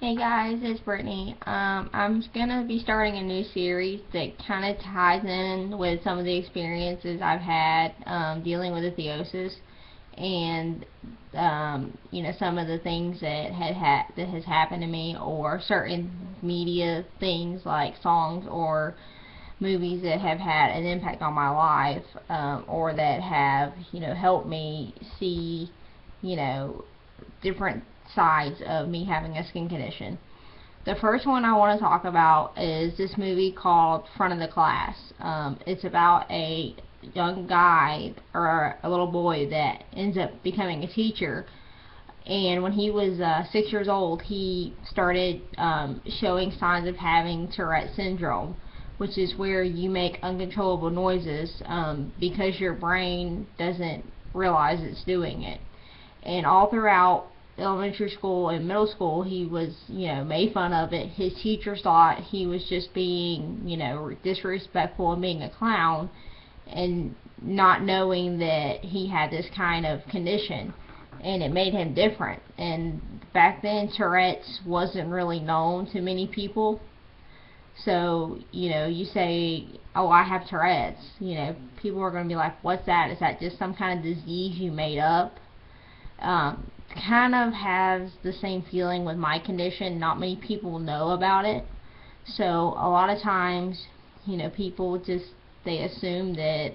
Hey guys, it's Brittany. I'm gonna be starting a new series that kind of ties in with some of the experiences I've had dealing with ichthyosis, and some of the things that that has happened to me, or certain media things like songs or movies that have had an impact on my life, or that have helped me see you know different sides of me having a skin condition. The first one I want to talk about is this movie called Front of the Class. It's about a young guy, or a little boy, that ends up becoming a teacher. And when he was 6 years old, he started showing signs of having Tourette syndrome, which is where you make uncontrollable noises because your brain doesn't realize it's doing it. And all throughout elementary school and middle school, he was, made fun of it. His teachers thought he was just being, disrespectful and being a clown, and not knowing that he had this kind of condition, and it made him different. And back then, Tourette's wasn't really known to many people. So, you say, oh, I have Tourette's, people are going to be like, what's that? Is that just some kind of disease you made up? Kind of has the same feeling with my condition. Not many people know about it, so a lot of times, people just, they assume that,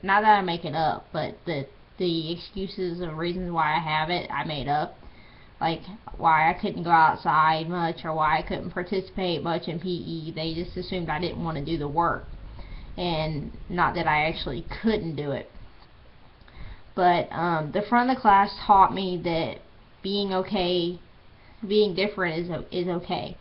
not that I make it up, but that the excuses and reasons why I have it, I made up. Like why I couldn't go outside much, or why I couldn't participate much in PE. They just assumed I didn't want to do the work, and not that I actually couldn't do it. But the front of the class taught me that being okay, being different is okay.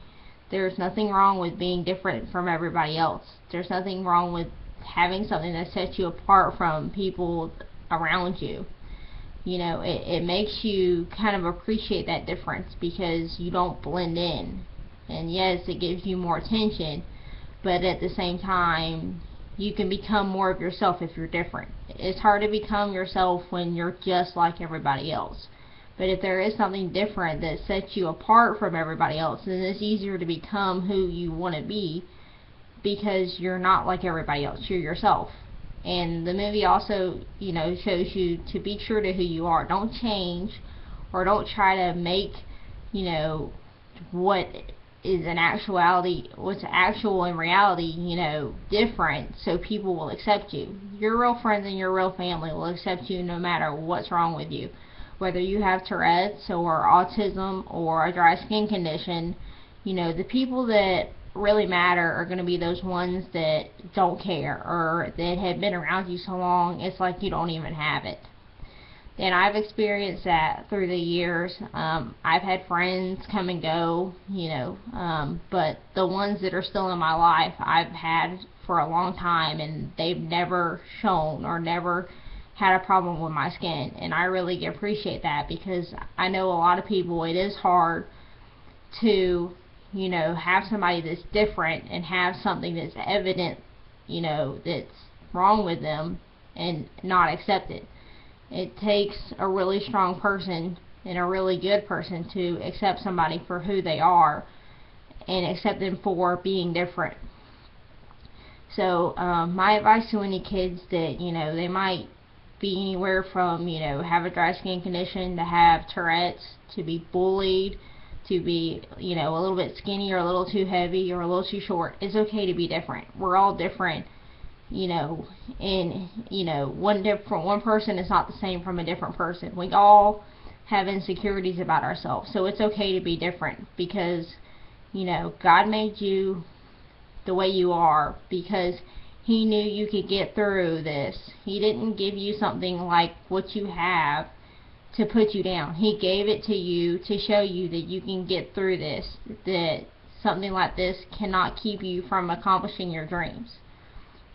There's nothing wrong with being different from everybody else. There's nothing wrong with having something that sets you apart from people around you. It makes you kind of appreciate that difference, because you don't blend in. And yes, it gives you more attention, but at the same time, you can become more of yourself if you're different. It's hard to become yourself when you're just like everybody else. But if there is something different that sets you apart from everybody else, then it's easier to become who you want to be, because you're not like everybody else. You're yourself. And the movie also, shows you to be true to who you are. Don't change, or don't try to make, what is in actuality, what's actual in reality, different, so people will accept you. Your real friends and your real family will accept you no matter what's wrong with you. Whether you have Tourette's or autism or a dry skin condition, the people that really matter are going to be those ones that don't care, or that have been around you so long it's like you don't even have it. And I've experienced that through the years. I've had friends come and go, but the ones that are still in my life I've had for a long time, and they've never shown or never had a problem with my skin. And I really appreciate that, because I know a lot of people, it is hard to, have somebody that's different and have something that's evident, that's wrong with them, and not accept it. It takes a really strong person and a really good person to accept somebody for who they are, and accept them for being different. So my advice to any kids that, they might be anywhere from, have a dry skin condition, to have Tourette's, to be bullied, to be, a little bit skinny, or a little too heavy, or a little too short. It's okay to be different. We're all different. And one person is not the same from a different person. We all have insecurities about ourselves, so it's okay to be different, because God made you the way you are, because He knew you could get through this. He didn't give you something like what you have to put you down. He gave it to you to show you that you can get through this, that something like this cannot keep you from accomplishing your dreams.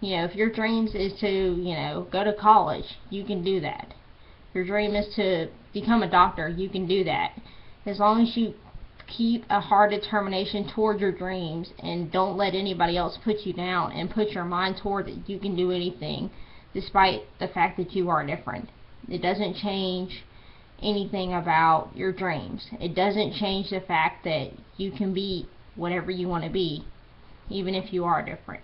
If your dreams is to, go to college, you can do that. Your dream is to become a doctor, you can do that. As long as you keep a hard determination toward your dreams, and don't let anybody else put you down, and put your mind toward it, you can do anything, despite the fact that you are different. It doesn't change anything about your dreams. It doesn't change the fact that you can be whatever you want to be, even if you are different.